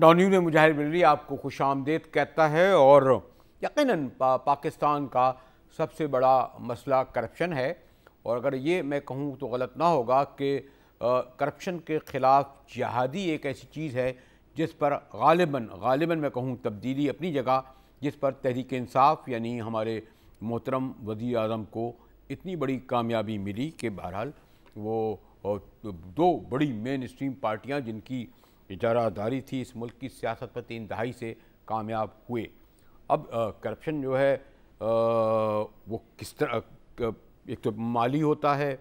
नौन्यूज़ में मुजाहिर बिल्ली आपको खुशामदीद कहता है। और यकीनन पाकिस्तान का सबसे बड़ा मसला करप्शन है। और अगर ये मैं कहूँ तो गलत ना होगा कि करप्शन के ख़िलाफ़ जिहादी एक ऐसी चीज़ है जिस पर गालिबन मैं कहूँ तब्दीली अपनी जगह, जिस पर तहरीक इंसाफ यानी हमारे मोहतरम वज़ीर आज़म को इतनी बड़ी कामयाबी मिली कि बहरहाल वो दो बड़ी मेन स्ट्रीम पार्टियाँ जिनकी इजारादारी थी इस मुल्क की सियासत पर 3 दहाई से कामयाब हुए। अब करप्शन जो है वो किस तरह, एक तो माली होता है,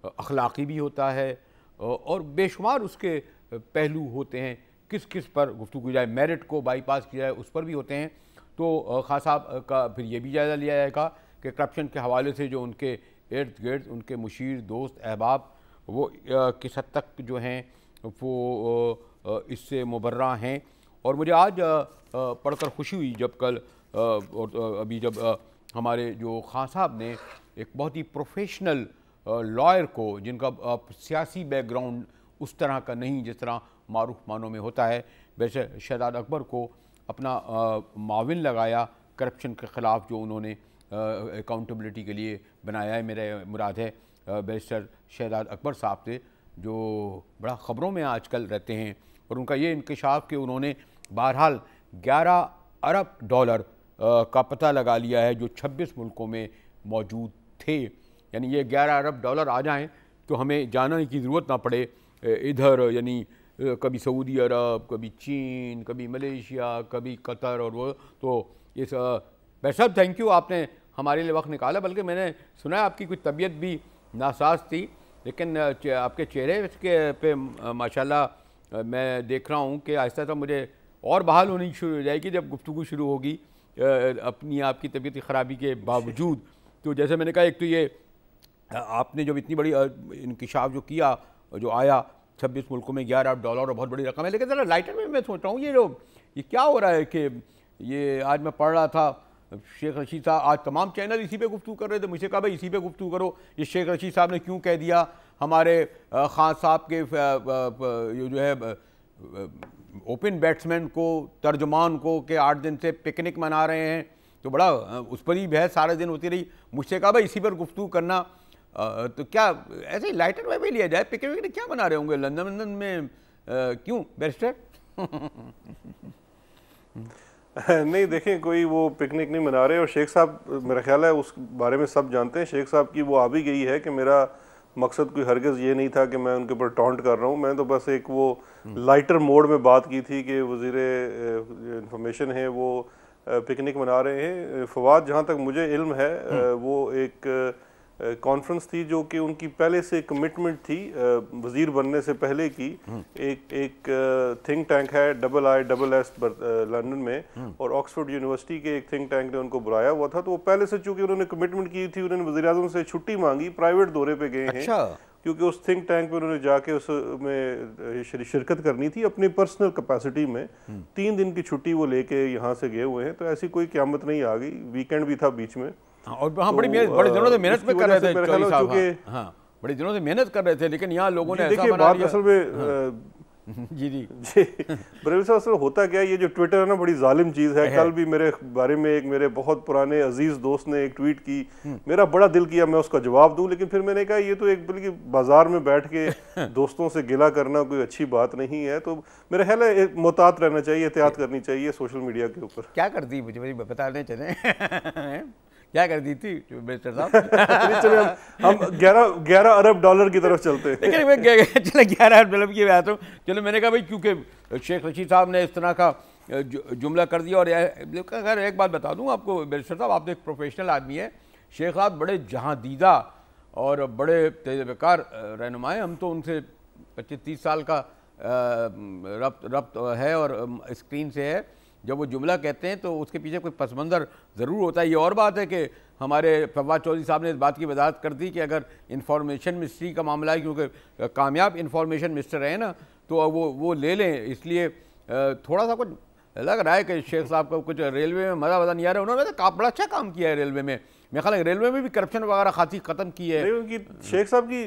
अखलाक़ी भी होता है और बेशुमार उसके पहलू होते हैं। किस किस पर गुफ्तगू की जाए, मेरिट को बाईपास किया जाए उस पर भी होते हैं। तो खान साहब का फिर ये भी जायज़ा लिया जाएगा कि करप्शन के हवाले से जो उनके इर्द गिर्द उनके मुशीर दोस्त अहबाब वो किस हद तक जो हैं वो इससे मुबर्रा हैं। और मुझे आज पढ़कर खुशी हुई जब कल और अभी जब हमारे जो खान साहब ने एक बहुत ही प्रोफेशनल लॉयर को, जिनका सियासी बैकग्राउंड उस तरह का नहीं जिस तरह मारूफ मानों में होता है, वैसे शहजाद अकबर को अपना माविन लगाया करप्शन के ख़िलाफ़ जो उन्होंने अकाउंटेबिलिटी के लिए बनाया है। मेरा मुराद है बैरिस्टर शहजाद अकबर साहब से, जो बड़ा ख़बरों में आजकल रहते हैं। और उनका ये इंकशाफ कि उन्होंने बहरहाल 11 अरब डॉलर का पता लगा लिया है जो 26 मुल्कों में मौजूद थे। यानी ये 11 अरब डॉलर आ जाएं तो हमें जाने की ज़रूरत ना पड़े इधर, यानी कभी सऊदी अरब, कभी चीन, कभी मलेशिया, कभी कतर। और वो तो इस भाई साहब थैंक यू, आपने हमारे लिए वक्त निकाला। बल्कि मैंने सुना है आपकी कोई तबीयत भी नासाज थी, लेकिन आपके चेहरे के पे माशाल्लाह मैं देख रहा हूँ कि आहिस्ता आहिस्ता मुझे और बहाल होनी शुरू हो जाएगी जब गुफ्तगू शुरू होगी अपनी आपकी तबीयत की ख़राबी के बावजूद। तो जैसे मैंने कहा, एक तो ये आपने जब इतनी बड़ी इंकिशाफ जो किया, जो आया 26 मुल्कों में 11 अरब डॉलर, और बहुत बड़ी रकम है। लेकिन ज़रा लाइटर में मैं सोच रहा हूँ ये क्या हो रहा है कि ये आज मैं पढ़ रहा था शेख रशीद साहब, आज तमाम चैनल इसी पे गुफ्तगू कर रहे थे। मुझे कहा भाई इसी पे गुफ्तगू करो, ये शेख रशीद साहब ने क्यों कह दिया हमारे खान साहब के जो है ओपन बैट्समैन को, तर्जुमान को कि 8 दिन से पिकनिक मना रहे हैं। तो बड़ा उस पर ही बहस सारे दिन होती रही। मुझसे कहा भाई इसी पर गुफ्तगू करना। तो क्या ऐसे ही लाइटर में भी लिया जाए? पिकनिक विकनिक क्या बना रहे होंगे लंदन में, क्यों बैरिस्टर? नहीं देखें, कोई वो पिकनिक नहीं मना रहे। और शेख साहब मेरा ख्याल है उस बारे में सब जानते हैं। शेख साहब की वो आ भी गई है कि मेरा मकसद कोई हरगिज़ ये नहीं था कि मैं उनके ऊपर टॉन्ट कर रहा हूँ। मैं तो बस एक वो लाइटर मोड में बात की थी कि वज़ीर इंफॉर्मेशन है वो पिकनिक मना रहे हैं। फवाद, जहाँ तक मुझे इल्म है वो एक कॉन्फ्रेंस थी जो कि उनकी पहले से कमिटमेंट थी वज़ीर बनने से पहले की। एक थिंक टैंक है IISS लंदन में, और ऑक्सफोर्ड यूनिवर्सिटी के एक थिंक टैंक ने उनको बुलाया हुआ था। तो वो पहले से चूंकि उन्होंने कमिटमेंट की थी, उन्होंने वज़ीर आज़म से छुट्टी मांगी, प्राइवेट दौरे पे गए हैं। क्योंकि उस थिंक टैंक पे उन्होंने जाके उसमें शिरकत करनी थी अपनी पर्सनल कैपेसिटी में। 3 दिन की छुट्टी वो लेके यहाँ से गए हुए हैं। तो ऐसी कोई क़यामत नहीं आ गई, वीकेंड भी था बीच में। और हाँ, बड़े दिनों से मेहनत कर रहे थे चौधरी साहब। हाँ, बड़े दिनों से मेहनत कर रहे थे, लेकिन यहाँ लोगों ने ऐसा बना लिया। असल में जी ब्रेवी साहब, असल होता क्या है, ये जो ट्विटर है ना, बड़ी जालिम चीज़ है। कल भी मेरे बारे में एक मेरे बहुत पुराने अजीज दोस्त ने एक ट्वीट की, मेरा बड़ा दिल किया मैं उसका जवाब दूं, लेकिन फिर मैंने कहा ये तो एक बल्कि बाजार में बैठ के दोस्तों से गिला करना कोई अच्छी बात नहीं है। तो मेरा ख्याल है मोहतात रहना चाहिए, एहतियात करनी चाहिए सोशल मीडिया के ऊपर। क्या कर दी मुझे बताने चले क्या कर दी थी बैरिस्टर साहब? चलिए हम 11 अरब डॉलर की तरफ चलते हैं। लेकिन मैं चलो 11 अरब डॉलर की बात हूँ। चलो मैंने कहा भाई क्योंकि शेख रशीद साहब ने इस तरह का जुमला कर दिया। और अगर एक बात बता दूँ आपको बैरिस्टर साहब, आप तो एक प्रोफेशनल आदमी है। शेख साहब बड़े जहांदीदा और बड़े तजुर्बेकार रहनुमाएँ। हम तो उनसे 25-30 साल का रब्त है और स्क्रीन से है। जब वो जुमला कहते हैं तो उसके पीछे कोई पस मंज़र ज़रूर होता है। ये और बात है कि हमारे फवाद चौधरी साहब ने इस बात की वजाहत कर दी कि अगर इंफॉर्मेशन मिनिस्ट्री का मामला है, क्योंकि कामयाब इंफॉर्मेशन मिनिस्टर है ना, तो वो ले लें। इसलिए थोड़ा सा कुछ लग रहा है कि शेख साहब को कुछ रेलवे में मज़ा नहीं आ रहा है। उन्होंने तो बड़ा अच्छा काम किया है रेलवे में। मेरे ख्याल रेलवे में भी करप्शन वगैरह खासी ख़त्म की है। उनकी शेख साहब की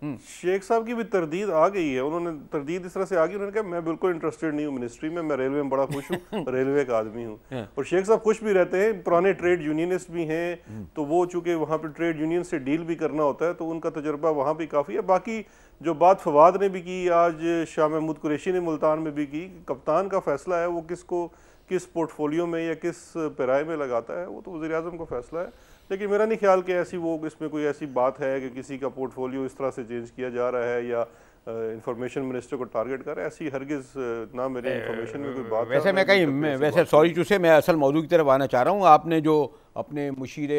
शेख साहब की भी तरदीद आ गई है, उन्होंने तरदीद इस तरह से आ गई, उन्होंने कहा मैं बिल्कुल इंटरेस्टेड नहीं हूँ मिनिस्ट्री में, मैं रेलवे में बड़ा खुश हूँ, रेलवे का आदमी हूँ। और शेख साहब खुश भी रहते हैं, पुराने ट्रेड यूनियनिस्ट भी हैं, तो वो चूंकि वहाँ पे ट्रेड यूनियन से डील भी करना होता है तो उनका तजर्बा वहाँ भी काफ़ी है। बाकी जो बात फवाद ने भी की, आज शाह महमूद कुरैशी ने मुल्तान में भी की, कप्तान का फैसला है वो किसको किस पोर्टफोलियो में या किस पैराए में लगाता है, वो तो वज़ीर आज़म का फैसला है। लेकिन मेरा नहीं ख्याल कि ऐसी वो इसमें कोई ऐसी बात है कि किसी का पोर्टफोलियो इस तरह से चेंज किया जा रहा है या इंफॉर्मेशन मिनिस्टर को टारगेट कर रहा है, ऐसी हरगिज़ ना मेरे इंफॉर्मेशन में कोई बात है। वैसे मैं कहीं वैसे सॉरी टू से मैं असल मौजू की तरफ आना चाह रहा हूँ। आपने जो अपने मुशीर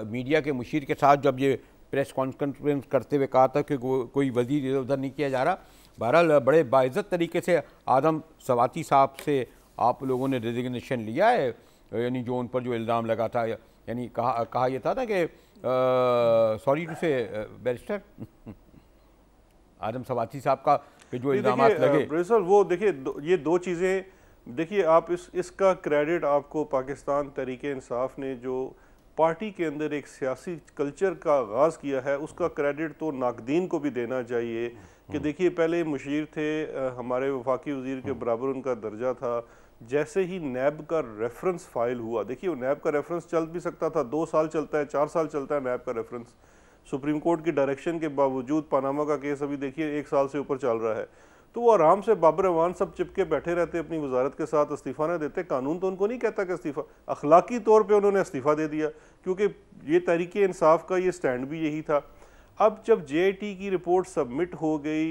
मीडिया के मुशीर के साथ जब ये प्रेस कॉन्फ्रेंस करते हुए कहा था कि कोई वजीर इधर उधर नहीं किया जा रहा, बहरहाल बड़े बाइज़्ज़त तरीके से आदम सवाती साहब से आप लोगों ने रेजिग्नेशन लिया है, यानी जो उन पर जो इल्ज़ाम लगा था, यानी कहा यह था ना कि सॉरी टू से बैरिस्टर आदम सवाती साहब का कि जो इल्ज़ाम लगे सर, वो देखिए ये दो चीज़ें देखिए, आप इसका क्रेडिट आपको पाकिस्तान तहरीक इंसाफ ने जो पार्टी के अंदर एक सियासी कल्चर का आगाज़ किया है उसका क्रेडिट तो नाकदीन को भी देना चाहिए कि देखिए पहले मुशीर थे, हमारे वफाकी वज़ीर के बराबर उनका दर्जा था, जैसे ही नैब का रेफरेंस फाइल हुआ, देखिए वो नैब का रेफरेंस चल भी सकता था, 2 साल चलता है, 4 साल चलता है नैब का रेफरेंस, सुप्रीम कोर्ट की डायरेक्शन के बावजूद पनामा का केस अभी देखिए 1 साल से ऊपर चल रहा है, तो वो आराम से बाबर अवान सब चिपके बैठे रहते अपनी वजारत के साथ, इस्तीफ़ा न देते। कानून तो उनको नहीं कहता कि इस्तीफ़ा, अखलाकी तौर पे उन्होंने इस्तीफ़ा दे दिया क्योंकि ये तहरीक इंसाफ का ये स्टैंड भी यही था। अब जब JIT की रिपोर्ट सबमिट हो गई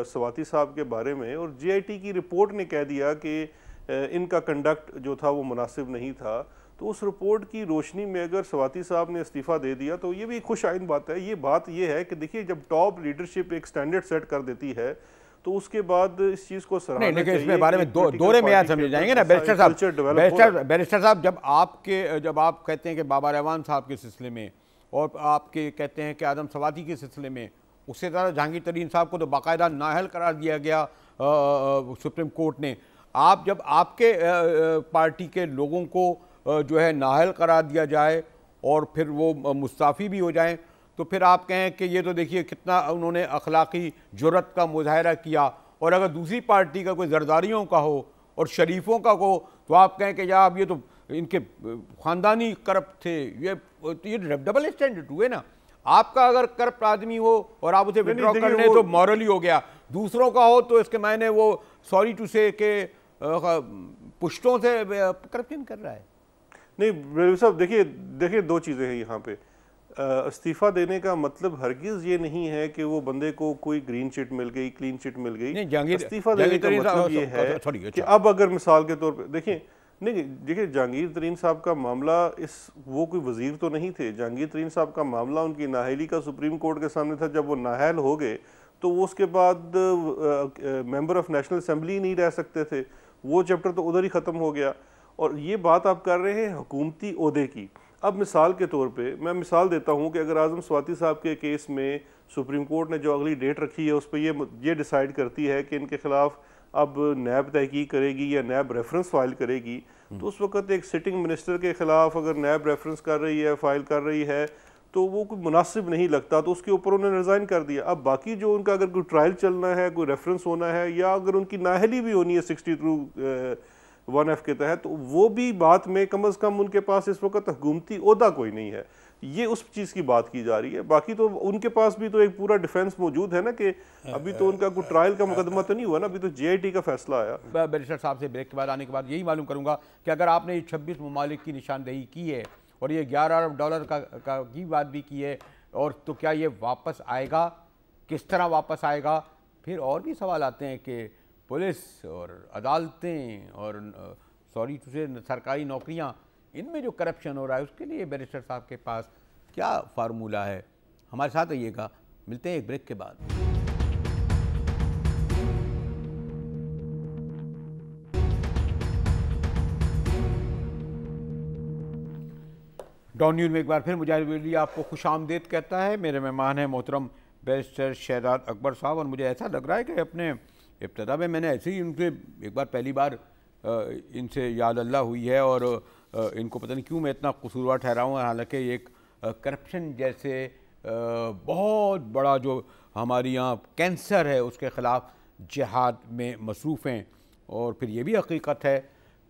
सवाती साहब के बारे में और JIT की रिपोर्ट ने कह दिया कि इनका कंडक्ट जो था वो मुनासिब नहीं था, तो उस रिपोर्ट की रोशनी में अगर सवाती साहब ने इस्तीफ़ा दे दिया तो ये भी एक खुश आइन बात है। ये बात ये है कि देखिए जब टॉप लीडरशिप एक स्टैंडर्ड सेट कर देती है तो उसके बाद इस चीज़ को सराहना चाहिए। लेकिन इसमें बारे में दौरे में समझे जाएंगे ना बैरिस्टर साहब, जब आप कहते हैं कि बाबर अवान साहब के सिलसिले में और आपके कहते हैं कि आदम सवाती के सिलसिले में, उससे ज़्यादा जहांगीर तरीन साहब को तो बाकायदा नाअहल करार दिया गया सुप्रीम कोर्ट ने। आप जब आपके पार्टी के लोगों को जो है नाअहल करार दिया जाए और फिर वो मुस्ताफ़ी भी हो जाएं, तो फिर आप कहें कि ये तो देखिए कितना उन्होंने अखलाकी जुर्रत का मुजाहरा किया, और अगर दूसरी पार्टी का कोई जरदारियों का हो और शरीफों का हो तो आप कहें कि या अब ये तो इनके ख़ानदानी करप्ट थे, ये डबल स्टैंडर्ड हुए ना। आपका अगर करप्ट आदमी हो और आप उसे विड्रॉ कर लें तो मॉरली हो गया, दूसरों का हो तो इसके मायने वो सॉरी टू से के पुश्तों से करप्शन कर रहा है। नहीं साहब, देखिए 2 चीज़ें हैं यहाँ पे। इस्तीफ़ा देने का मतलब हरगिज़ ये नहीं है कि वो बंदे को कोई ग्रीन चिट मिल गई, क्लीन चिट मिल गई। इस्तीफ़ा देने का मतलब ये है कि अब अगर मिसाल के तौर पे देखिए जहांगीर तरीन साहब का मामला वो कोई वज़ीर तो नहीं थे। जहांगीर तरीन साहब का मामला उनकी नाअहली का सुप्रीम कोर्ट के सामने था। जब वो नाअहल हो गए तो वो उसके बाद मेंबर ऑफ नेशनल असेंबली नहीं रह सकते थे, वो चैप्टर तो उधर ही ख़त्म हो गया। और ये बात आप कर रहे हैं हुकूमती ओहदे की। अब मिसाल के तौर पे मैं मिसाल देता हूँ कि अगर आज़म सवाती साहब के केस में सुप्रीम कोर्ट ने जो अगली डेट रखी है उस पर ये डिसाइड करती है कि इनके खिलाफ अब नैब तहकीक करेगी या नैब रेफरेंस फाइल करेगी, तो उस वक्त एक सिटिंग मिनिस्टर के खिलाफ अगर नैब रेफरेंस कर रही है, फाइल कर रही है, तो वो कोई मुनासिब नहीं लगता, तो उसके ऊपर उन्होंने रिज़ाइन कर दिया। अब बाकी जो उनका अगर कोई ट्रायल चलना है, कोई रेफरेंस होना है, या अगर उनकी नाअहली भी होनी है 63(1)(f) के तहत, तो वो भी बात में कम से कम उनके पास इस वक्त हुकूमती ओहदा कोई नहीं है। ये उस चीज़ की बात की जा रही है। बाकी तो उनके पास भी तो एक पूरा डिफेंस मौजूद है ना, कि अभी तो उनका कोई ट्रायल का मुकदमा तो नहीं हुआ ना, अभी तो JIT का फैसला आया। बैरिस्टर साहब से ब्रेक के बाद आने के बाद यही मालूम करूंगा कि अगर आपने ये 26 ममालिक की निशानदेही की है और ये $11 अरब की बात भी की है, और तो क्या ये वापस आएगा, किस तरह वापस आएगा? फिर और भी सवाल आते हैं कि पुलिस और अदालतें और सॉरी टू से सरकारी नौकरियां, इनमें जो करप्शन हो रहा है उसके लिए बैरिस्टर साहब के पास क्या फार्मूला है? हमारे साथ रहिएगा, मिलते हैं एक ब्रेक के बाद। डॉन न्यूज़ में एक बार फिर मुजाहिद आपको खुशामदीद कहता है। मेरे मेहमान हैं मोहतरम बैरिस्टर शहजाद अकबर साहब, और मुझे ऐसा लग रहा है कि अपने इब्तिदा में मैंने ऐसे ही उनसे एक बार पहली बार इनसे याद अल्लाह हुई है, और इनको पता नहीं क्यों मैं इतना कसूरवार ठहरा हूँ, हालांकि एक करप्शन जैसे बहुत बड़ा जो हमारी यहाँ कैंसर है उसके ख़िलाफ़ जिहाद में मसरूफ़ हैं। और फिर ये भी हकीकत है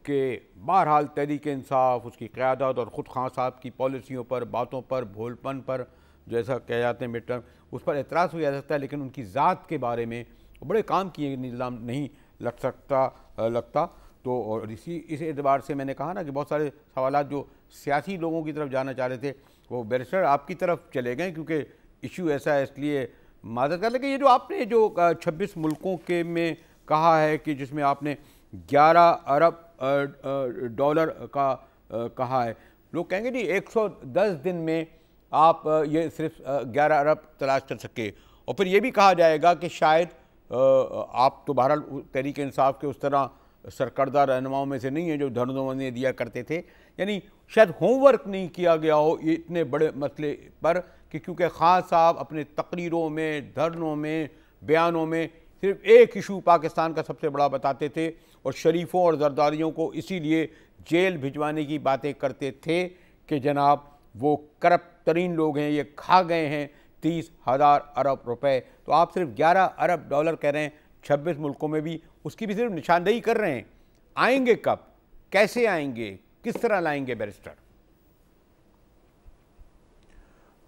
कि बहरहाल तहरीक इंसाफ, उसकी क़यादत और ख़ुद खान साहब की पॉलिसियों पर, बातों पर, भोलपन पर, जैसा कह जाते हैं मिड टर्म, उस पर एतराज़ हो जा सकता है, लेकिन उनकी ज़ात के बारे में बड़े काम किए निज़ाम नहीं लगता। तो और इस एतबार से मैंने कहा ना कि बहुत सारे सवालात जो सियासी लोगों की तरफ जाना चाह रहे थे वो बैरिस्टर आपकी तरफ चले गए, क्योंकि इशू ऐसा है, इसलिए मादत कर। लेकिन ये जो आपने जो 26 मुल्कों के में कहा है कि जिसमें आपने 11 अरब डॉलर का कहा है, लोग कहेंगे जी 110 दिन में आप ये सिर्फ 11 अरब तलाश कर सके। और फिर ये भी कहा जाएगा कि शायद आप तो बहरहाल तहरीक इंसाफ के उस तरह सरकर्दा रहनुमाओं में से नहीं है जो धरनों दिया करते थे, यानी शायद होमवर्क नहीं किया गया हो ये इतने बड़े मसले पर, कि क्योंकि खान साहब अपने तकरीरों में, धरनों में, बयानों में सिर्फ एक इशू पाकिस्तान का सबसे बड़ा बताते थे और शरीफों और जरदारियों को इसीलिए जेल भिजवाने की बातें करते थे कि जनाब वो करप्ट तरीन लोग हैं, ये खा गए हैं 30,000 अरब रुपए। तो आप सिर्फ 11 अरब डॉलर कह रहे हैं 26 मुल्कों में भी, उसकी भी सिर्फ निशानदेही कर रहे हैं। आएंगे कब, कैसे आएंगे, किस तरह लाएंगे बैरिस्टर?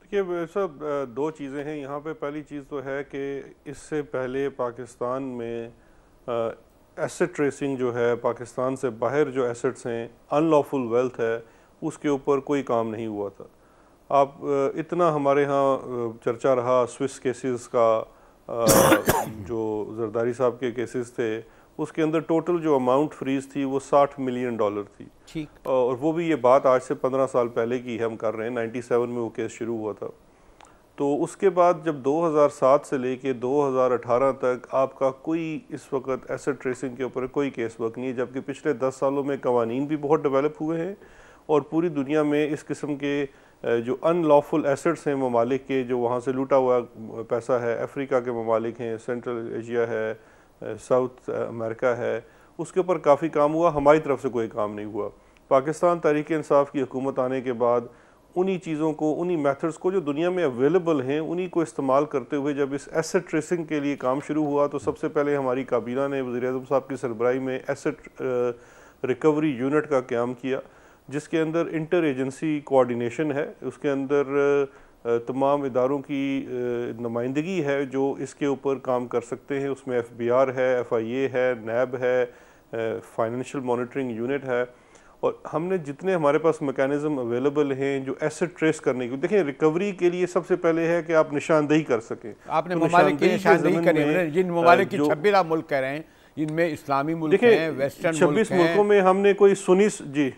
देखिए सब दो चीज़ें हैं यहाँ पे। पहली चीज़ तो है कि इससे पहले पाकिस्तान में एसेट ट्रेसिंग जो है, पाकिस्तान से बाहर जो एसेट्स हैं, अनलॉफुल वेल्थ है, उसके ऊपर कोई काम नहीं हुआ था। आप इतना हमारे यहाँ चर्चा रहा स्विस केसेस का, जो जरदारी साहब के केसेस थे, उसके अंदर टोटल जो अमाउंट फ्रीज थी वो $60 मिलियन थी। ठीक। और वो भी ये बात आज से 15 साल पहले की हम कर रहे हैं, 97 में वो केस शुरू हुआ था। तो उसके बाद जब 2007 से लेके 2018 तक आपका कोई इस वक्त एसेट ट्रेसिंग के ऊपर कोई केस वर्क नहीं है, जबकि पिछले 10 सालों में कवानीन भी बहुत डेवलप हुए हैं और पूरी दुनिया में इस किस्म के जो अनलॉफुल एसेट्स हैं ममालिक के, जो वहाँ से लूटा हुआ पैसा है, अफ्रीका के ममालिक हैं, सेंट्रल एशिया है, साउथ अमेरिका है, उसके ऊपर काफ़ी काम हुआ। हमारी तरफ से कोई काम नहीं हुआ। पाकिस्तान तहरीक इंसाफ की हुकूमत आने के बाद उन्हीं चीज़ों को, उन्हीं मेथड्स को जो दुनिया में अवेलेबल हैं, उन्हीं को इस्तेमाल करते हुए जब इस एसेट ट्रेसिंग के लिए काम शुरू हुआ तो सबसे पहले हमारी काबीना ने वज़ीर-ए-आज़म साहब की सरबराही में एसेट रिकवरी यूनिट का क़याम किया, जिसके अंदर इंटर एजेंसी कोऑर्डिनेशन है, उसके अंदर तमाम इदारों की नुमाइंदगी है जो इसके ऊपर काम कर सकते हैं। उसमें FBI है, FIA है, NAB है, फाइनेंशियल मॉनिटरिंग यूनिट है, और हमने जितने हमारे पास मैकेनिज्म अवेलेबल हैं जो एसेट ट्रेस करने की, देखिए रिकवरी के लिए सबसे पहले है कि आप निशानदेही कर सकें। आपने ममालिक की निशानदेही करी है, जिन ममालिक की 26 मुल्क कह रहे हैं, इनमें इस्लामी मुल्क हैं, वेस्टर्न 26 मुल्कों में हमने कोई जी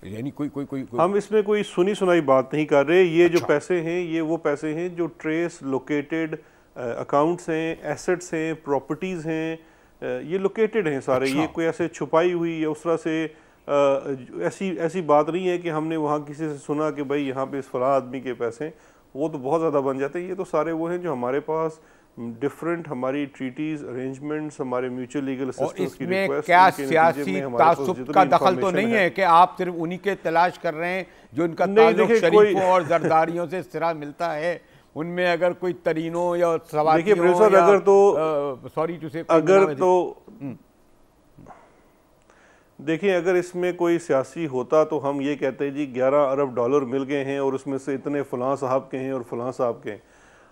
यानी कोई हम इसमें कोई सुनी सुनाई बात नहीं कर रहे। ये जो पैसे हैं ये वो पैसे हैं जो ट्रेस लोकेटेड अकाउंट्स हैं, एसेट्स हैं, प्रॉपर्टीज़ हैं, ये लोकेटेड हैं सारे। ये कोई ऐसे छुपाई हुई या उस तरह से ऐसी बात नहीं है कि हमने वहाँ किसी से सुना कि भाई यहाँ पे इस फलां आदमी के पैसे हैं, वो तो बहुत ज़्यादा बन जाते हैं। ये तो सारे वो हैं जो हमारे पास डिफरेंट हमारी ट्रीटीज, अरेंजमेंट्स, हमारे म्यूचुअल लीगल असिस्टेंस की रिक्वेस्ट, क्या सियासी तासुब का दखल तो नहीं है कि आप सिर्फ उन्हीं के तलाश कर रहे हैं जो इनका ताल्लुक शरीफों और जरदारियों से सिरा मिलता है? उनमें अगर कोई तरीनों या सवालियों अगर तो सॉरी टू से अगर तो देखिए अगर इसमें कोई सियासी होता तो हम ये कहते हैं जी 11 अरब डॉलर मिल गए हैं और उसमें से इतने फलां साहब के हैं और फलां साहब के हैं।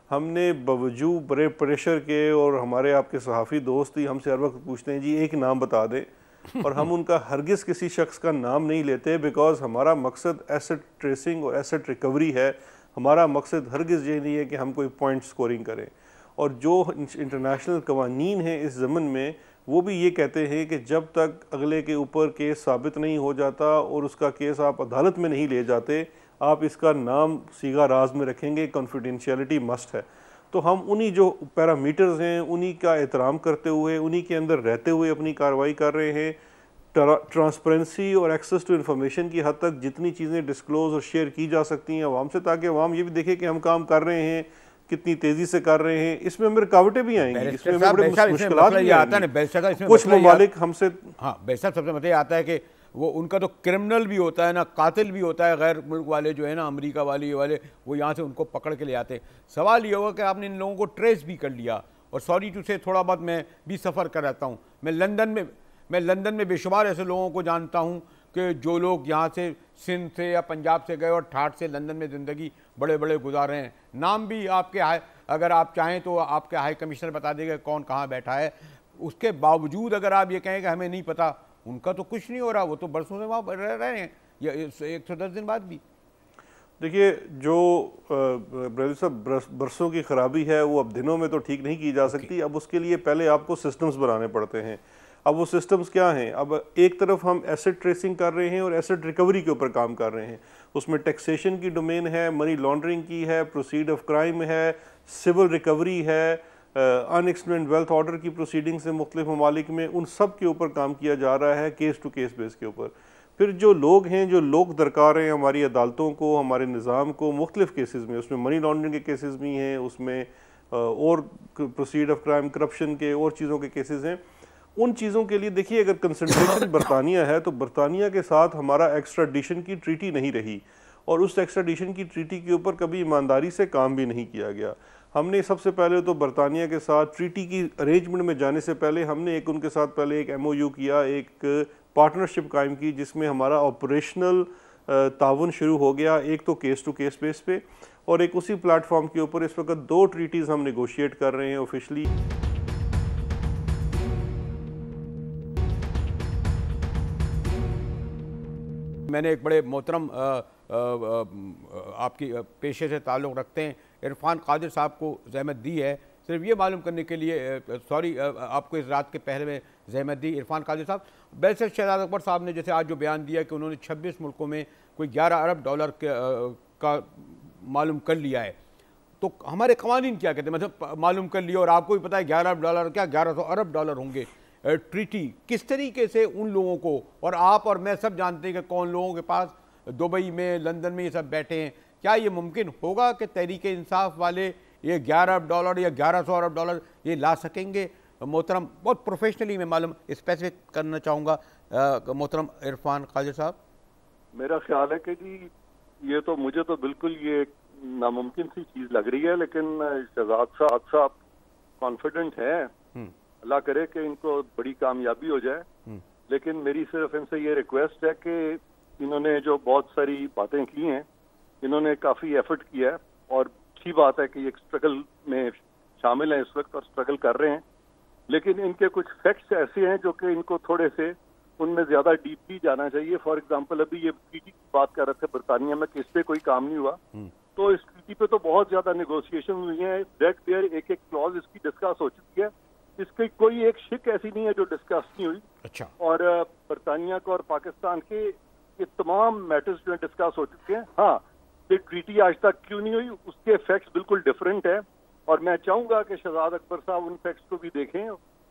हमने बावजूद बड़े प्रेशर के, और हमारे आपके सहाफ़ी दोस्त ही हमसे हर वक्त पूछते हैं जी एक नाम बता दें, और हम उनका हरगिज़ किसी शख्स का नाम नहीं लेते, बिकॉज हमारा मकसद एसेट ट्रेसिंग और एसेट रिकवरी है। हमारा मकसद हरगिज़ ये नहीं है कि हम कोई पॉइंट स्कोरिंग करें। और जो इंटरनेशनल कवानीन हैं इस ज़मन में वो भी ये कहते हैं कि जब तक अगले के ऊपर केस साबित नहीं हो जाता और उसका केस आप अदालत में नहीं ले जाते, आप इसका नाम सीगा राज में रखेंगे, कॉन्फिडेंशियलिटी मस्ट है। तो हम उन्हीं जो पैरामीटर्स हैं उन्हीं का एहतराम करते हुए, उन्हीं के अंदर रहते हुए अपनी कार्रवाई कर रहे हैं। ट्रांसपेरेंसी और एक्सेस टू इन्फॉर्मेशन की हद तक जितनी चीज़ें डिस्क्लोज और शेयर की जा सकती हैं अवाम से, ताकि अवाम ये भी देखे कि हम काम कर रहे हैं, कितनी तेजी से कर रहे हैं। इसमें हमें रुकावटें भी आएंगी, इसमें बड़े मुश्किलात भी आएंगी। कुछ ममालिक हमसे, हाँ बैरिस्टर सबसे मतलब ये आता है कि वो उनका तो क्रिमिनल भी होता है ना, कातिल भी होता है, गैर मुल्क वाले जो है ना, अमेरिका वाले ये वाले, वो यहाँ से उनको पकड़ के ले आते। सवाल ये होगा कि आपने इन लोगों को ट्रेस भी कर लिया। और सॉरी टू से, थोड़ा बहुत मैं भी सफ़र कर रहता हूँ, मैं लंदन में बेशुमार ऐसे लोगों को जानता हूँ कि जो लोग यहाँ से सिंध से या पंजाब से गए और ठाठ से लंदन में ज़िंदगी बड़े बड़े गुजारे हैं। नाम भी आपके अगर आप चाहें तो आपके हाई कमिश्नर बता देगा कौन कहाँ बैठा है। उसके बावजूद अगर आप ये कहें कि हमें नहीं पता, उनका तो कुछ नहीं हो रहा, वो तो बरसों से वहाँ रह रहे हैं, या 110 दिन बाद भी। देखिए, जो ब्रदर साहब बरसों की खराबी है वो अब दिनों में तो ठीक नहीं की जा सकती। अब उसके लिए पहले आपको सिस्टम्स बनाने पड़ते हैं। अब वो सिस्टम्स क्या हैं? अब एक तरफ हम एसेट ट्रेसिंग कर रहे हैं और एसेट रिकवरी के ऊपर काम कर रहे हैं। उसमें टैक्सेशन की डोमेन है, मनी लॉन्ड्रिंग की है, प्रोसीड ऑफ क्राइम है, सिविल रिकवरी है, अनएक्सप्लेन्ड वेल्थ ऑर्डर की प्रोसीडिंग्स हैं मुख्तलिफ ममालिक में, उन सब के ऊपर काम किया जा रहा है केस टू केस बेस के ऊपर। फिर जो लोग हैं, जो लोग दरकार हैं हमारी अदालतों को, हमारे निज़ाम को मुख्तलिफ केसेस में, उसमें मनी लॉन्ड्रिंग के केसेस भी हैं, उसमें और प्रोसीड ऑफ क्राइम, करप्शन के और चीज़ों के केसेस हैं। उन चीज़ों के लिए देखिए, अगर कंसंट्रेशन बरतानिया है तो बरतानिया के साथ हमारा एक्स्ट्राडिशन की ट्रीटी नहीं रही, और उस एक्स्ट्राडिशन की ट्रीटी के ऊपर कभी ईमानदारी से काम भी नहीं किया गया। हमने सबसे पहले तो बरतानिया के साथ ट्रीटी की अरेंजमेंट में जाने से पहले हमने उनके साथ पहले एक MOU किया, एक पार्टनरशिप कायम की, जिसमें हमारा ऑपरेशनल ताउन शुरू हो गया, एक तो केस टू केस बेस पे, और एक उसी प्लेटफॉर्म के ऊपर इस वक्त 2 ट्रीटीज़ हम नेगोशिएट कर रहे हैं ऑफिशियली। मैंने एक बड़े मोहतरम आपकी पेशे से ताल्लुक़ रखते हैं इरफान कादिर साहब को ज़हमत दी है, सिर्फ ये मालूम करने के लिए, सॉरी आपको इस रात के पहले में ज़हमत दी। इरफान कादिर साहब, बैरिस्टर शहजाद अकबर साहब ने जैसे आज जो बयान दिया कि उन्होंने 26 मुल्कों में कोई 11 अरब डॉलर का मालूम कर लिया है, तो हमारे कवानीन क्या कहते हैं? मतलब मालूम कर लिया, और आपको भी पता है 11 अरब डॉलर क्या 1100 अरब डॉलर होंगे। ट्रीटी किस तरीके से उन लोगों को, और आप और मैं सब जानते हैं कि कौन लोगों के पास दुबई में, लंदन में ये सब बैठे हैं, क्या ये मुमकिन होगा कि तहरीक इंसाफ वाले ये 11 अरब डॉलर या 1100 अरब डॉलर ये ला सकेंगे? मोहतरम, बहुत प्रोफेशनली मैं मालूम स्पेसिफिक करना चाहूँगा मोहतरम इरफान कादिर साहब। मेरा ख्याल है कि जी ये तो मुझे तो बिल्कुल ये नामुमकिन सी चीज़ लग रही है, लेकिन शहजाद साहब कॉन्फिडेंट हैं, अल्लाह करे कि इनको बड़ी कामयाबी हो जाए। लेकिन मेरी सिर्फ इनसे ये रिक्वेस्ट है कि इन्होंने जो बहुत सारी बातें की हैं, इन्होंने काफ़ी एफर्ट किया है, और अच्छी बात है कि ये स्ट्रगल में शामिल हैं इस वक्त और स्ट्रगल कर रहे हैं, लेकिन इनके कुछ फैक्ट्स ऐसे हैं जो कि इनको थोड़े से उनमें ज़्यादा डीपली जाना चाहिए। फॉर एग्जांपल, अभी ये ट्रीटी की बात कर रहे थे बरतानिया में कि इस पे कोई काम नहीं हुआ, तो इस ट्रीटी पे तो बहुत ज़्यादा नेगोशिएशन हुई है, रेड पेयर एक क्लॉज इसकी डिस्कस हो चुकी है, इसकी कोई एक शिक ऐसी नहीं है जो डिस्कस नहीं हुई। अच्छा। और बरतानिया को और पाकिस्तान के ये तमाम मैटर्स जो है डिस्कस हो चुके हैं। हाँ, ये ट्रीटी आज तक क्यों नहीं हुई उसके फैक्ट्स बिल्कुल डिफरेंट है, और मैं चाहूंगा कि शहजाद अकबर साहब उन फैक्ट्स को भी देखें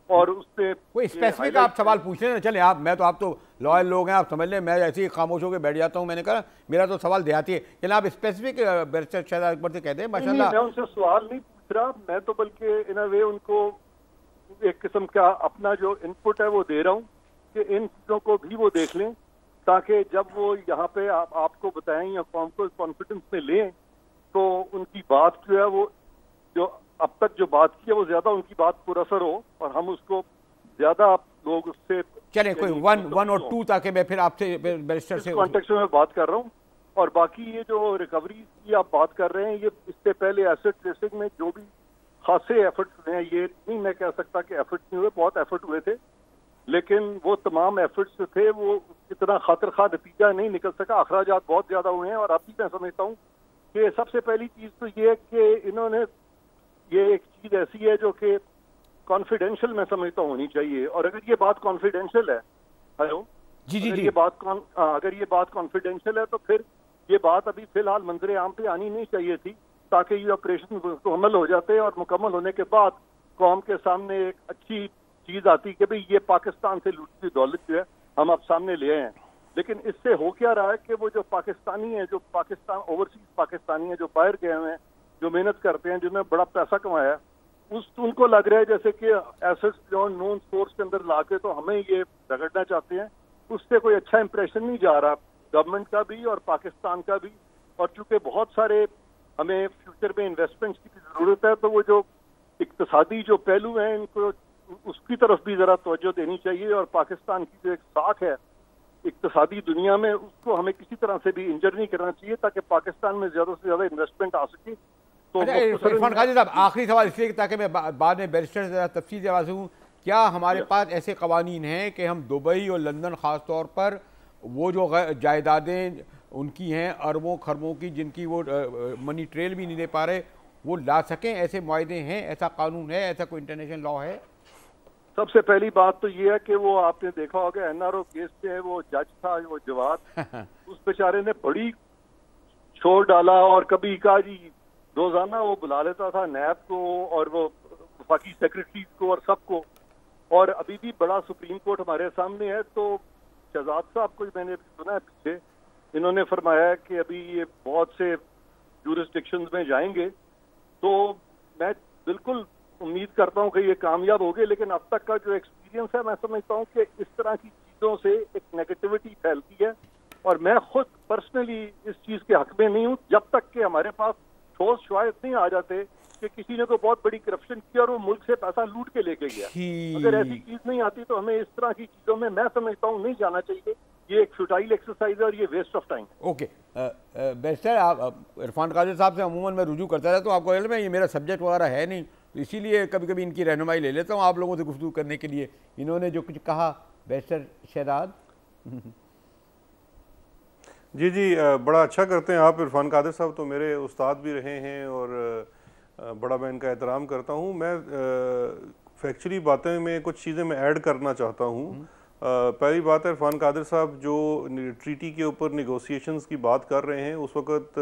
और उससे कोई स्पेसिफिक आप सवाल पूछ रहे हैं। चले आप, मैं तो आप तो लॉयल लोग हैं, आप समझ लें, मैं ऐसे ही खामोश होकर बैठ जाता हूँ। मैंने कहा मेरा तो सवाल देहाती है, लेकिन आप स्पेसिफिक बैरिस्टर शहजाद अकबर से कहते हैं। माशाल्लाह, मैं उनसे सवाल नहीं पूछ रहा, मैं तो बल्कि इन अ वे उनको एक किस्म का अपना जो इनपुट है वो दे रहा हूँ कि इन चीज़ों को भी वो देख लें, ताकि जब वो यहाँ पे आपको बताएं या कौम को कॉन्फिडेंस में लें, तो उनकी बात जो है वो जो अब तक जो बात की है वो ज्यादा उनकी बात पुरअसर हो, और हम उसको ज्यादा लोग उससे चले कोई वन और टू, ताकि मैं फिर आपसे बैरिस्टर से कॉन्टेक्स्ट में बात कर रहा हूँ। और बाकी ये जो रिकवरी की आप बात कर रहे हैं, ये इससे पहले एसेट ट्रेसिंग में जो भी खासे एफर्ट्स हुए हैं, ये नहीं मैं कह सकता कि एफर्ट्स नहीं हुए, बहुत एफर्ट हुए थे, लेकिन वो तमाम एफर्ट्स जो थे वो इतना खातिर खा नतीजा नहीं निकल सका, अखराजात बहुत ज्यादा हुए हैं। और अभी मैं समझता हूँ कि सबसे पहली चीज तो ये है कि इन्होंने ये एक चीज ऐसी है जो कि कॉन्फिडेंशियल मैं समझता हूँ होनी चाहिए, और अगर ये बात कॉन्फिडेंशियल है, हेलो जी जी अगर जी, अगर ये बात कॉन्फिडेंशियल है तो फिर ये बात अभी फिलहाल मंजर आम पे आनी नहीं चाहिए थी, ताकि ये ऑपरेशन मुकम्मल हो जाते, और मुकम्मल होने के बाद कौम के सामने एक अच्छी चीज आती कि भाई ये पाकिस्तान से लूटी हुई दौलत जो है हम अब सामने ले आए हैं। लेकिन इससे हो क्या रहा है कि वो जो पाकिस्तानी है, जो पाकिस्तान ओवरसीज पाकिस्तानी है, जो बाहर गए हुए हैं, जो मेहनत करते हैं, जिन्होंने बड़ा पैसा कमाया, उनको लग रहा है जैसे कि एसेट्स जो नॉन सोर्स के अंदर लाके तो हमें ये रगड़ना चाहते हैं, उससे कोई अच्छा इंप्रेशन नहीं जा रहा, गवर्नमेंट का भी और पाकिस्तान का भी। और चूंकि बहुत सारे हमें फ्यूचर में इन्वेस्टमेंट्स की जरूरत है, तो वो जो इक्तिसादी जो पहलू हैं इनको उसकी तरफ भी जरा तवज्जो देनी चाहिए। और पाकिस्तान की जो एक साख है इक्तिसादी दुनिया में, उसको हमें किसी तरह से भी इंजर नहीं करना चाहिए, ताकि पाकिस्तान में ज्यादा से ज्यादा इन्वेस्टमेंट आ सके। तो अच्छा इरफान काजी साहब, आखिरी सवाल इसलिए ताकि मैं बाद में बैरिस्टर से तफसील से आवाज़ हूँ, क्या हमारे पास ऐसे कवानीन हैं कि हम दुबई और लंदन ख़ास तौर पर वो जो जायदादें उनकी हैं अरबों खरबों की, जिनकी वो मनी ट्रेल भी नहीं दे पा रहे, वो ला सकें? ऐसे मुआहदे हैं, ऐसा कानून है, ऐसा कोई इंटरनेशनल लॉ है? सबसे पहली बात तो ये है कि वो आपने देखा होगा एनआरओ केस में वो जज था वो जवाद उस बेचारे ने बड़ी शोर डाला और कभी कहा जी रोजाना वो बुला लेता था नैब को और वो वफाकी सेक्रेटरीज को और सबको। और अभी भी बड़ा सुप्रीम कोर्ट हमारे सामने है। तो शहजाद साहब को मैंने सुना है पीछे, इन्होंने फरमाया है कि अभी ये बहुत से जूरिस्डिक्शंस में जाएंगे। तो मैं बिल्कुल उम्मीद करता हूं कि ये कामयाब होंगे, लेकिन अब तक का जो एक्सपीरियंस है मैं समझता हूं कि इस तरह की चीजों से एक नेगेटिविटी फैलती है। और मैं खुद पर्सनली इस चीज के हक में नहीं हूं जब तक कि हमारे पास ठोस शवाहिद नहीं आ जाते कि किसी ने तो बहुत बड़ी करप्शन की और वो मुल्क से पैसा लूट के लेके गया। अगर ऐसी चीज नहीं आती तो हमें इस तरह की चीजों में मैं समझता हूँ नहीं जाना चाहिए। ये एक फ्यूटाइल एक्सरसाइज है और ये waste of time. Okay barrister, आप इरफान कादिर साहब से अमूमन मैं रुजू करता रहता हूँ, आपको इल्म है ये मेरा सब्जेक्ट वगैरह है नहीं, तो इसीलिए कभी कभी इनकी रहनुमाई ले लेता हूँ आप लोगों से गुफ्तगू करने के लिए। इन्होंने जो कुछ कहा बैरिस्टर शहजाद। जी जी, बड़ा अच्छा करते हैं आप। इरफान कादिर साहब तो मेरे उस्ताद भी रहे हैं और बड़ा मैं इनका एहतराम करता हूँ। मैं फैक्चुअली बातें में कुछ चीज़ें मैं ऐड करना चाहता हूँ। पहली बात है, इरफान कादिर साहब जो ट्रीटी के ऊपर निगोशिएशंस की बात कर रहे हैं, उस वक़्त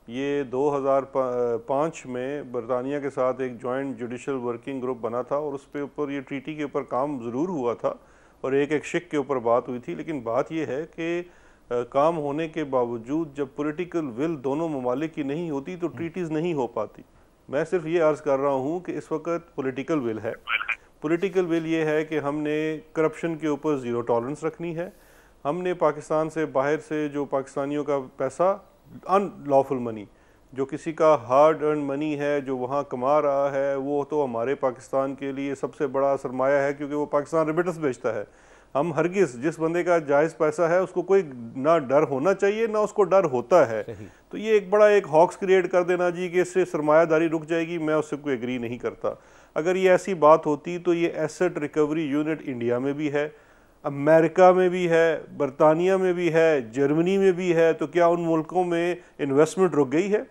ये 2005 में बरतानिया के साथ एक जॉइंट जुडिशल वर्किंग ग्रुप बना था और उस पे ऊपर ये ट्रीटी के ऊपर काम ज़रूर हुआ था और एक शिक के ऊपर बात हुई थी। लेकिन बात ये है कि काम होने के बावजूद जब पॉलिटिकल विल दोनों ममालिक की नहीं होती तो ट्रीटीज़ नहीं हो पाती। मैं सिर्फ ये अर्ज़ कर रहा हूँ कि इस वक्त पॉलिटिकल विल है। पॉलिटिकल विल ये है कि हमने करप्शन के ऊपर ज़ीरो टॉलरेंस रखनी है। हमने पाकिस्तान से बाहर से जो पाकिस्तानियों का पैसा अनलॉफुल मनी, जो किसी का हार्ड अर्न मनी है, जो वहाँ कमा रहा है, वो तो हमारे पाकिस्तान के लिए सबसे बड़ा सरमाया है, क्योंकि वो पाकिस्तान रेमिटेंस भेजता है। हम हरगिज़ जिस बंदे का जायज़ पैसा है उसको कोई ना डर होना चाहिए ना उसको डर होता है। तो ये एक बड़ा एक हॉक्स क्रिएट कर देना जी कि इससे सरमायादारी रुक जाएगी, मैं उससे कोई एग्री नहीं करता। अगर ये ऐसी बात होती तो ये एसेट रिकवरी यूनिट इंडिया में भी है, अमेरिका में भी है, बरतानिया में भी है, जर्मनी में भी है। तो क्या उन मुल्कों में इन्वेस्टमेंट रुक गई है?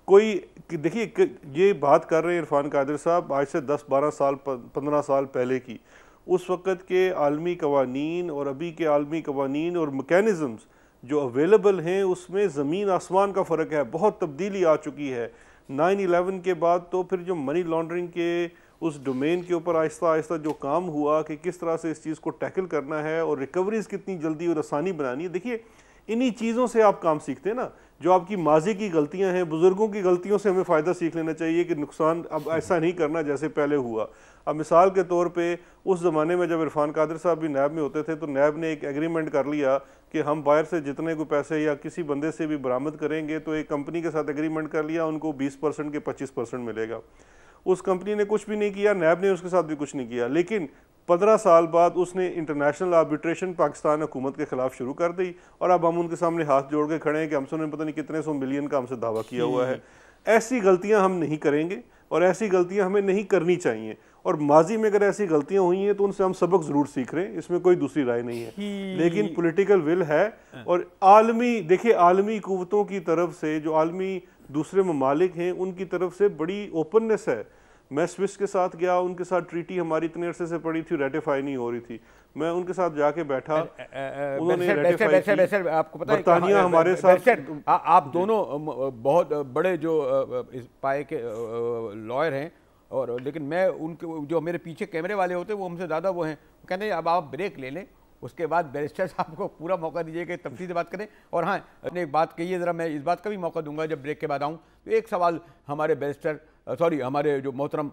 कोई देखिए, ये बात कर रहे हैं इरफान कादिर साहब आज से 10-12 साल 15 साल पहले की। उस वक़्त के आलमी कवानीन और अभी के आलमी कवानीन और मैकेनिज़म्स जो अवेलेबल हैं उसमें ज़मीन आसमान का फ़र्क है, बहुत तब्दीली आ चुकी है। 9/11 के बाद तो फिर जो मनी लॉन्ड्रिंग के उस डोमेन के ऊपर आहिस्ता आहिस्ता जो काम हुआ कि किस तरह से इस चीज़ को टैकल करना है और रिकवरीज़ कितनी जल्दी और आसानी बनानी है। देखिए, इन्हीं चीज़ों से आप काम सीखते हैं ना, जो आपकी माजी की गलतियां हैं, बुज़ुर्गों की गलतियों से हमें फ़ायदा सीख लेना चाहिए कि नुकसान अब ऐसा नहीं करना जैसे पहले हुआ। अब मिसाल के तौर पे उस ज़माने में जब इरफान कादिर साहब भी नैब में होते थे तो नैब ने एक एग्रीमेंट कर लिया कि हम बाहर से जितने कोई पैसे या किसी बंदे से भी बरामद करेंगे तो एक कंपनी के साथ एग्रीमेंट कर लिया, उनको 20% के 25% मिलेगा। उस कंपनी ने कुछ भी नहीं किया, नैब ने उसके साथ भी कुछ नहीं किया, लेकिन 15 साल बाद उसने इंटरनेशनल आर्बिट्रेशन पाकिस्तान हुकूमत के खिलाफ शुरू कर दी और अब हम उनके सामने हाथ जोड़ के खड़े हैं कि हमसे उन्होंने पता नहीं कितने 100 मिलियन का हमसे दावा किया हुआ है। ऐसी गलतियां हम नहीं करेंगे और ऐसी गलतियां हमें नहीं करनी चाहिए। और माजी में अगर ऐसी गलतियां हुई हैं तो उनसे हम सबक ज़रूर सीख रहे हैं, इसमें कोई दूसरी राय नहीं है। लेकिन पॉलिटिकल विल है और आलमी, देखिए आलमी कुव्वतों की तरफ से, जो आलमी दूसरे ममालिक हैं उनकी तरफ से बड़ी ओपननेस है। मैं स्विस के साथ गया, उनके साथ ट्रीटी हमारी इतने अरसे से पड़ी थी, रेटिफाई नहीं हो रही थी। मैं उनके साथ जाके बैठा, उन्होंने रेटिफाई की। आपको पता है बरतानिया हमारे साथ, आप दोनों बहुत बड़े जो इस पाए के लॉयर हैं, और लेकिन मैं उनके जो मेरे पीछे कैमरे वाले होते हैं वो हमसे ज़्यादा वो हैं, कहते हैं अब आप ब्रेक ले लें, उसके बाद बैरिस्टर साहब को पूरा मौका दीजिए कि तफसील से बात करें। और हाँ, अपने एक बात कही है, ज़रा मैं इस बात का भी मौका दूंगा जब ब्रेक के बाद आऊँ। तो एक सवाल हमारे बैरिस्टर हमारे जो मोहतरम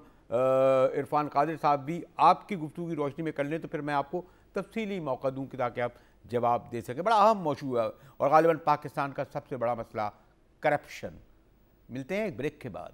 इरफान कादिर साहब भी आपकी गुफ्तगू की रोशनी में कर लें, तो फिर मैं आपको तफसीली मौका दूँ कि ताकि आप जवाब दे सके। बड़ा अहम मौजू है और गालिबन पाकिस्तान का सबसे बड़ा मसला करप्शन। मिलते हैं एक ब्रेक के बाद।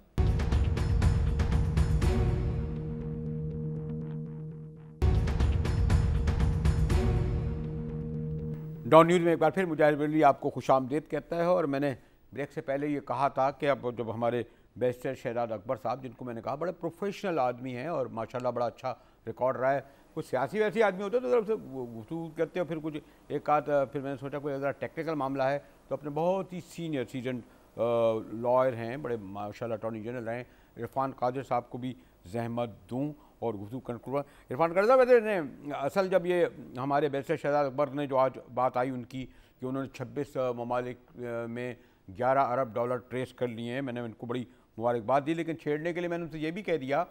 डॉन न्यूज़ में एक बार फिर मुजाहिद बरेलवी आपको खुशामदीद कहता है। और मैंने ब्रेक से पहले ये कहा था कि अब जब हमारे बैरिस्टर शहजाद अकबर साहब, जिनको मैंने कहा बड़े प्रोफेशनल आदमी हैं और माशाल्लाह बड़ा अच्छा रिकॉर्ड रहा है, कुछ सियासी वैसी आदमी होते तो तरफ से गुफ्तगू करते हो, फिर कुछ एक आध, फिर मैंने सोचा कोई ज़रा टेक्निकल मामला है तो अपने बहुत ही सीनियर सीजन लॉयर हैं, बड़े माशाल्लाह अटॉर्नी जनरल हैं, इरफान कादिर साहब को भी जहमत दूँ और गुफ्तगू कंक्लूड। इरफान कादिर साहब वैसे असल जब ये हमारे बैरिस्टर शहजाद अकबर ने जो आज बात आई उनकी कि उन्होंने 26 ममालिक में 11 अरब डॉलर ट्रेस कर लिए हैं, मैंने उनको बड़ी मुबारकबाद दी, लेकिन छेड़ने के लिए मैंने उनसे ये भी कह दिया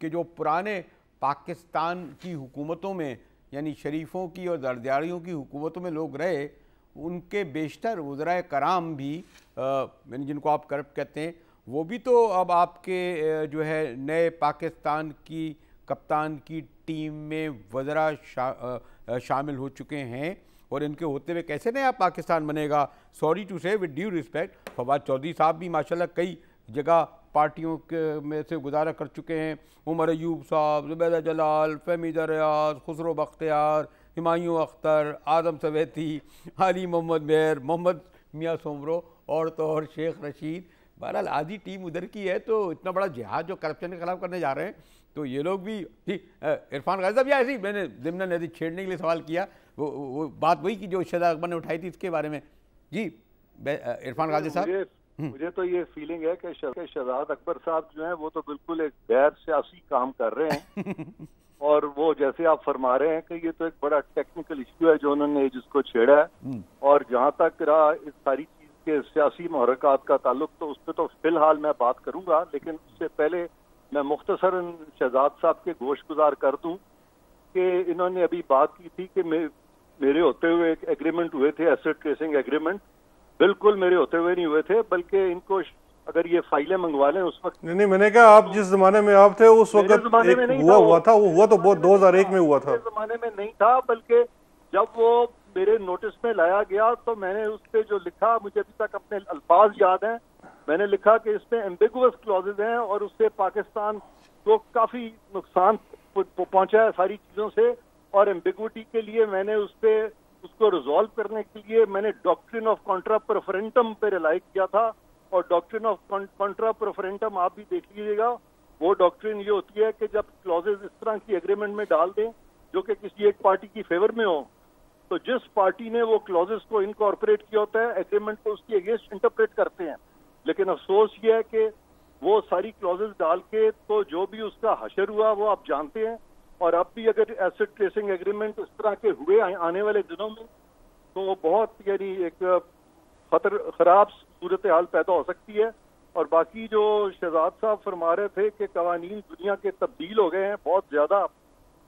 कि जो पुराने पाकिस्तान की हुकूमतों में यानी शरीफों की और जरदारियों की हुकूमतों में लोग रहे, उनके बेशतर वज़राए कराम भी यानी जिनको आप करप्ट कहते हैं, वो भी तो अब आपके जो है नए पाकिस्तान की कप्तान की टीम में वज़रा शामिल हो चुके हैं। और इनके होते हुए कैसे नया पाकिस्तान बनेगा? Sorry to say with due respect, Fawad Chaudhry साहब भी माशाल्लाह कई जगह पार्टियों के में से गुजारा कर चुके हैं, उमर अयूब साहब, ज़ुबैदा जलाल, फहमीदा रियाज, खुसरो बख्तियार, हुमायूं अख्तर, आदम सवैती, अली मोहम्मद मेहर, मोहम्मद मियाँ सोमरो और तो और शेख रशीद। बहरहाल आधी टीम उधर की है, तो इतना बड़ा जिहाद जो करप्शन के खिलाफ करने जा रहे हैं, तो ये लोग भी ठीक। इरफान कादिर साहब या ऐसी मैंने ज़िम्नन यदि छेड़ने के लिए सवाल किया, वो बात वही की जो शहजाद अकबर ने उठाई थी इसके बारे में। जी इरफान कादिर साहब, मुझे तो ये फीलिंग है कि शहजाद अकबर साहब जो हैं वो तो बिल्कुल एक गैर सियासी काम कर रहे हैं और वो जैसे आप फरमा रहे हैं कि ये तो एक बड़ा टेक्निकल इश्यू है जो उन्होंने जिसको छेड़ा है। और जहाँ तक रहा इस सारी चीज के सियासी मुहर्रकात का ताल्लुक, तो उस पर तो फिलहाल मैं बात करूंगा, लेकिन उससे पहले मैं मुख्तसरन शहजाद साहब के गोश गुजार कर दूं कि इन्होंने अभी बात की थी कि मेरे होते हुए एक एग्रीमेंट हुए थे, एसेट ट्रेसिंग एग्रीमेंट। बिल्कुल मेरे होते हुए नहीं हुए थे, बल्कि इनको अगर ये फाइलें मंगवा लें उस वक्त। नहीं, मैंने कहा आप जिस जमाने में आप थे उस वक्त हुआ था, वो हुआ तो बहुत 2001 में हुआ था। जमाने में नहीं था, बल्कि जब वो मेरे नोटिस में लाया गया तो मैंने उस पर जो लिखा, मुझे अभी तक अपने अल्फाज याद हैं, मैंने लिखा कि इसमें एम्बिगुअस क्लॉजेज हैं और उससे पाकिस्तान को काफी नुकसान पहुंचा है सारी चीजों से। और एम्बिगुइटी के लिए मैंने उसको रिजॉल्व करने के लिए मैंने डॉक्ट्रिन ऑफ कॉन्ट्रा प्रेफरेंटम पे रिलाई किया था। और डॉक्ट्रिन ऑफ कॉन्ट्रा प्रेफरेंटम आप भी देख लीजिएगा, वो डॉक्ट्रिन ये होती है कि जब क्लॉजेज इस तरह की एग्रीमेंट में डाल दें जो कि किसी एक पार्टी की फेवर में हो, तो जिस पार्टी ने वो क्लॉजेज को इनकॉर्पोरेट किया होता है एग्रीमेंट को उसकी अगेंस्ट इंटरप्रेट करते हैं। लेकिन अफसोस ये है कि वो सारी क्लॉजेज डाल के तो जो भी उसका हशर हुआ वो आप जानते हैं। और अब भी अगर एसेट ट्रेसिंग एग्रीमेंट इस तरह के हुए आने वाले दिनों में, तो वो बहुत यानी एक खराब सूरत हाल पैदा हो सकती है। और बाकी जो शहजाद साहब फरमा रहे थे कि कवानीन दुनिया के तब्दील हो गए हैं बहुत ज्यादा,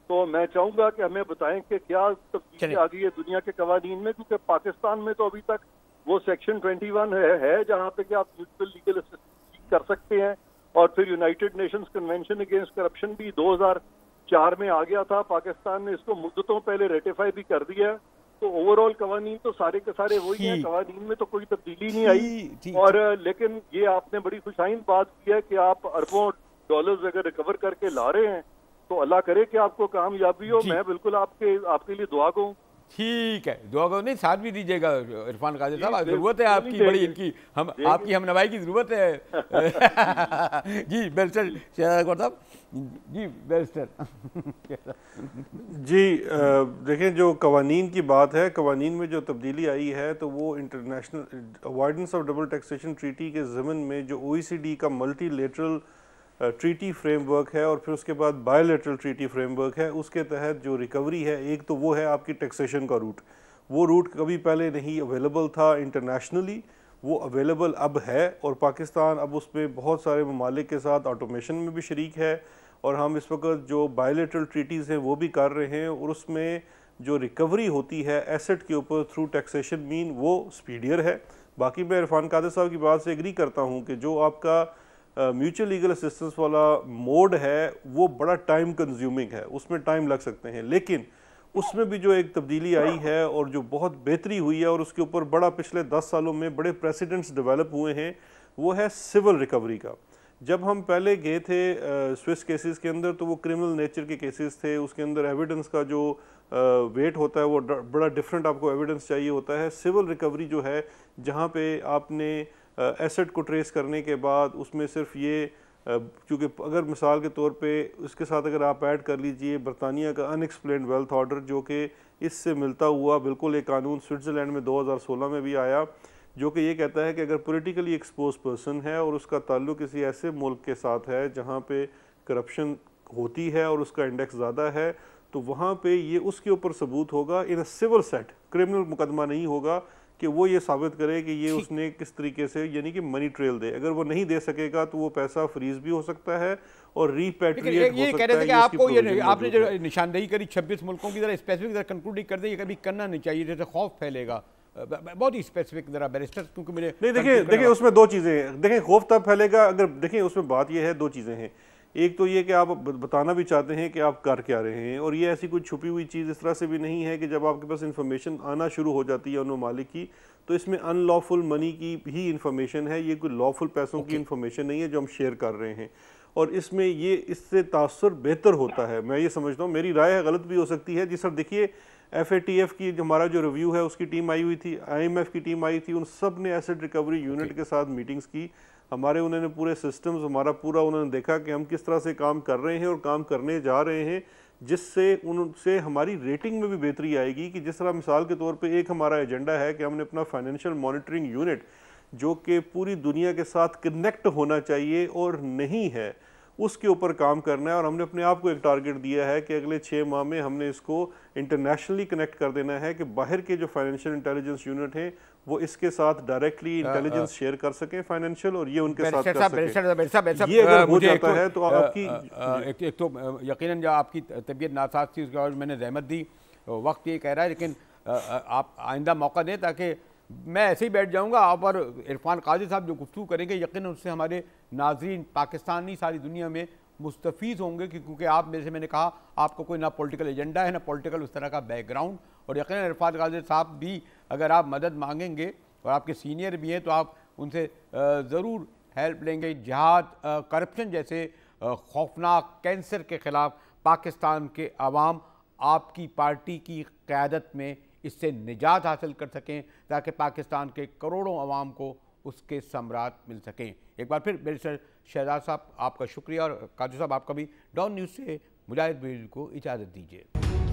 तो मैं चाहूंगा कि हमें बताएं कि क्या तब्दीली आ गई है दुनिया के कवानीन में, क्योंकि पाकिस्तान में तो अभी तक वो सेक्शन 21 है जहाँ पे कि आप म्यूचुअल लीगल असिस्टेंस कर सकते हैं। और फिर United Nations convention against corruption भी 2004 में आ गया था, पाकिस्तान ने इसको मुद्दतों पहले रेटिफाई भी कर दिया है। तो ओवरऑल कवानीन तो सारे के सारे वही हैं, कवानीन में तो कोई तब्दीली नहीं आई। और लेकिन ये आपने बड़ी खुशाइन बात की है कि आप अरबों डॉलर्स अगर रिकवर करके ला रहे हैं तो अल्लाह करे कि आपको कामयाबी हो। मैं बिल्कुल आपके लिए दुआ कहूँ। ठीक है, दुआ को नहीं साथ भी दीजिएगा इरफान कादिर साहब, जरूरत है आपकी बड़ी, इनकी आपकी हम नवाई की जरूरत है। जी बैरिस्टर शहजाद अकबर साहब, जी बैरिस्टर जी देखें, जो कवानीन की बात है, कवानीन में जो तब्दीली आई है तो वो international avoidance of double taxation treaty के ज़मन में जो OECD का मल्टीलेटरल ट्रीटी फ्रेमवर्क है और फिर उसके बाद बायोलेटरल ट्रीटी फ्रेमवर्क है, उसके तहत जो रिकवरी है, एक तो वो है आपकी टैक्सेशन का रूट। वो रूट कभी पहले नहीं अवेलेबल था इंटरनेशनली, वो अवेलेबल अब है और पाकिस्तान अब उसमें बहुत सारे ममालिक के साथ ऑटोमेशन में भी शरीक है। और हम इस वक्त जो बायोलेटरल ट्रीटीज़ हैं वो भी कर रहे हैं और उसमें जो रिकवरी होती है एसेट के ऊपर थ्रू टैक्सेशन मीन वो स्पीडियर है। बाकी मैं इरफान कादिर साहब की बात से एग्री करता हूँ कि जो आपका म्यूचुअल लीगल असिस्टेंस वाला मोड है वो बड़ा टाइम कंज्यूमिंग है, उसमें टाइम लग सकते हैं, लेकिन उसमें भी जो एक तब्दीली आई है और जो बहुत बेहतरी हुई है और उसके ऊपर बड़ा पिछले 10 सालों में बड़े प्रेसिडेंट्स डेवलप हुए हैं, वो है सिविल रिकवरी का। जब हम पहले गए थे स्विस केसेस के अंदर तो वो क्रिमिनल नेचर के केसेस थे, उसके अंदर एविडेंस का जो वेट होता है वो बड़ा डिफरेंट आपको एविडेंस चाहिए होता है। सिविल रिकवरी जो है, जहाँ पे आपने एसेट को ट्रेस करने के बाद उसमें सिर्फ ये क्योंकि अगर मिसाल के तौर पे उसके साथ अगर आप ऐड कर लीजिए बरतानिया का अनएक्सप्लेन्ड वेल्थ ऑर्डर, जो कि इससे मिलता हुआ बिल्कुल एक कानून स्विट्ज़रलैंड में 2016 में भी आया, जो कि ये कहता है कि अगर पॉलिटिकली एक्सपोज पर्सन है और उसका ताल्लुक किसी ऐसे मुल्क के साथ है जहाँ पे करप्शन होती है और उसका इंडेक्स ज़्यादा है, तो वहाँ पे ये उसके ऊपर सबूत होगा इन अ सिविल सेट, क्रिमिनल मुकदमा नहीं होगा, कि वो ये साबित करे कि ये उसने किस तरीके से यानी कि मनी ट्रेल दे। अगर वो नहीं दे सकेगा तो वो पैसा फ्रीज भी हो सकता है और रीपैट्रिएट हो सकता है। कि आपको ये आपने जो निशानदेही करी 26 मुल्कों की तरह स्पेसिफिक तरह कंक्लूड कर दे, ये कभी करना नहीं चाहिए, जैसे खौफ फैलेगा। बहुत ही स्पेसिफिक जरा बैरिस्टर, क्योंकि मुझे नहीं, देखिए उसमें दो चीज़ें हैं। देखें खौफ तब फैलेगा अगर, देखिए उसमें बात यह है, दो चीज़ें हैं। एक तो ये कि आप बताना भी चाहते हैं कि आप कर क्या रहे हैं, और ये ऐसी कोई छुपी हुई चीज़ इस तरह से भी नहीं है कि जब आपके पास इन्फॉर्मेशन आना शुरू हो जाती है उन ममालिक की, तो इसमें अनलॉफुल मनी की ही इन्फॉर्मेशन है, ये कोई लॉफुल पैसों की इन्फॉर्मेशन नहीं है जो हम शेयर कर रहे हैं। और इसमें ये इससे तासुर बेहतर होता है, मैं ये समझता हूँ। मेरी राय गलत भी हो सकती है जी सर। देखिए FATF की जो हमारा जो रिव्यू है उसकी टीम आई हुई थी, IMF की टीम आई थी, उन सब ने एसेट रिकवरी यूनिट के साथ मीटिंग्स की हमारे, उन्होंने पूरे सिस्टम्स हमारा पूरा उन्होंने देखा कि हम किस तरह से काम कर रहे हैं और काम करने जा रहे हैं, जिससे उनसे हमारी रेटिंग में भी बेहतरी आएगी। कि जिस तरह मिसाल के तौर पे एक हमारा एजेंडा है कि हमने अपना फाइनेंशियल मॉनिटरिंग यूनिट जो कि पूरी दुनिया के साथ कनेक्ट होना चाहिए और नहीं है, उसके ऊपर काम करना है। और हमने अपने आप को एक टारगेट दिया है कि अगले 6 माह में हमने इसको इंटरनेशनली कनेक्ट कर देना है कि बाहर के जो फाइनेंशियल इंटेलिजेंस यूनिट हैं वो इसके साथ डायरेक्टली इंटेलिजेंस शेयर कर सकें फाइनेंशियल, और ये उनके साथ कर सकें। ये अगर हो जाता है तो आपकी एक तो यकीनन जो आपकी तबीयत नासाज थी उसके बाद मैंने रहमत दी, वक्त ये कह रहा है, लेकिन आप आइंदा मौका दें ताकि मैं ऐसे ही बैठ जाऊंगा, आप और इरफान काजी साहब जो गुफ्तगू करेंगे यकीनन उससे हमारे नाजरीन पाकिस्तान नहीं सारी दुनिया में मुस्तफ़ीज़ होंगे, क्योंकि आप में से मैंने कहा आपको कोई ना पॉलिटिकल एजेंडा है ना पॉलिटिकल उस तरह का बैकग्राउंड, और यकीनन इरफान काजी साहब भी अगर आप मदद मांगेंगे और आपके सीनियर भी हैं तो आप उनसे ज़रूर हेल्प लेंगे। जिहाद, करप्शन जैसे खौफनाक कैंसर के ख़िलाफ़ पाकिस्तान के अवाम आपकी पार्टी की क़यादत में इससे निजात हासिल कर सकें, ताकि पाकिस्तान के करोड़ों अवाम को उसके समरात मिल सकें। एक बार फिर बैरिस्टर शहजाद साहब आपका शुक्रिया, और काजू साहब आपका भी। डॉन न्यूज़ से मुजाहिद को इजाज़त दीजिए।